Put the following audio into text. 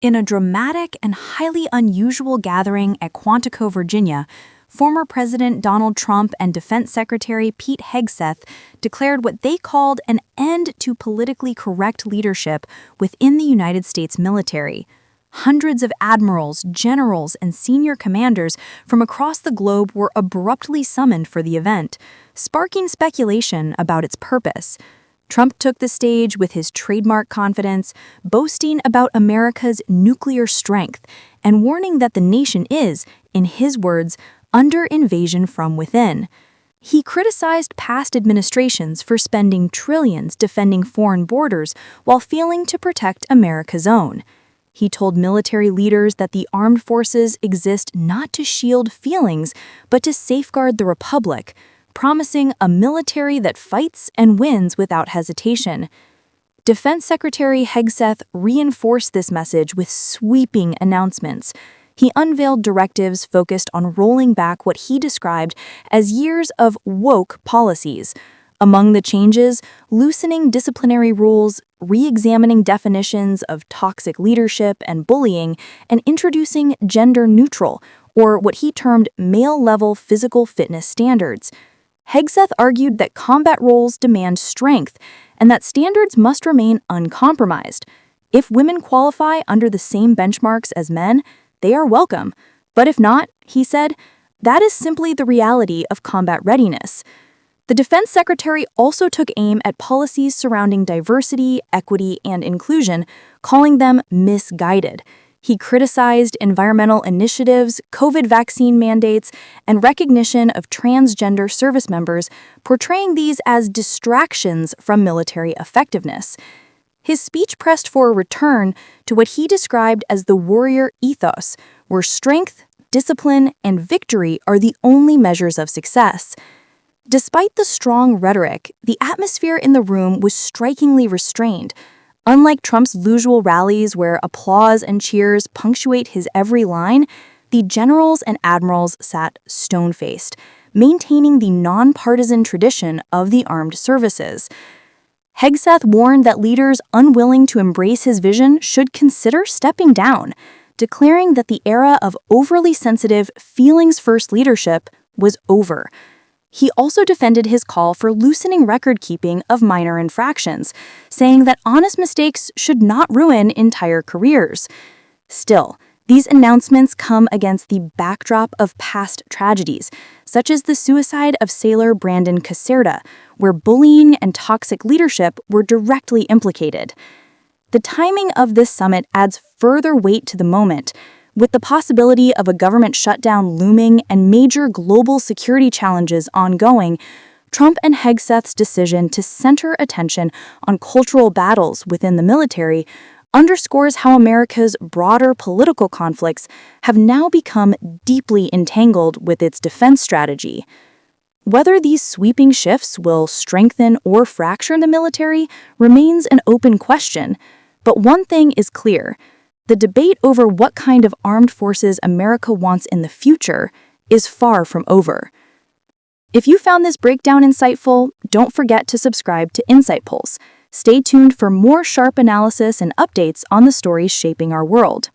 In a dramatic and highly unusual gathering at Quantico, Virginia, former President Donald Trump and Defense Secretary Pete Hegseth declared what they called an end to politically correct leadership within the United States military. Hundreds of admirals, generals, and senior commanders from across the globe were abruptly summoned for the event, sparking speculation about its purpose. Trump took the stage with his trademark confidence, boasting about America's nuclear strength and warning that the nation is, in his words, under invasion from within. He criticized past administrations for spending trillions defending foreign borders while failing to protect America's own. He told military leaders that the armed forces exist not to shield feelings, but to safeguard the republic, promising a military that fights and wins without hesitation. Defense Secretary Hegseth reinforced this message with sweeping announcements. He unveiled directives focused on rolling back what he described as years of woke policies. Among the changes, loosening disciplinary rules, re-examining definitions of toxic leadership and bullying, and introducing gender-neutral, or what he termed male-level physical fitness standards. Hegseth argued that combat roles demand strength and that standards must remain uncompromised. If women qualify under the same benchmarks as men, they are welcome. But if not, he said, that is simply the reality of combat readiness. The defense secretary also took aim at policies surrounding diversity, equity, and inclusion, calling them misguided. He criticized environmental initiatives, COVID vaccine mandates, and recognition of transgender service members, portraying these as distractions from military effectiveness. His speech pressed for a return to what he described as the warrior ethos, where strength, discipline, and victory are the only measures of success. Despite the strong rhetoric, the atmosphere in the room was strikingly restrained. Unlike Trump's usual rallies where applause and cheers punctuate his every line, the generals and admirals sat stone-faced, maintaining the nonpartisan tradition of the armed services. Hegseth warned that leaders unwilling to embrace his vision should consider stepping down, declaring that the era of overly sensitive, feelings-first leadership was over. He also defended his call for loosening record-keeping of minor infractions, saying that honest mistakes should not ruin entire careers. Still, these announcements come against the backdrop of past tragedies, such as the suicide of sailor Brandon Caserta, where bullying and toxic leadership were directly implicated. The timing of this summit adds further weight to the moment. With the possibility of a government shutdown looming and major global security challenges ongoing, Trump and Hegseth's decision to center attention on cultural battles within the military underscores how America's broader political conflicts have now become deeply entangled with its defense strategy. Whether these sweeping shifts will strengthen or fracture the military remains an open question, but one thing is clear. The debate over what kind of armed forces America wants in the future is far from over. If you found this breakdown insightful, don't forget to subscribe to InsightPulse. Stay tuned for more sharp analysis and updates on the stories shaping our world.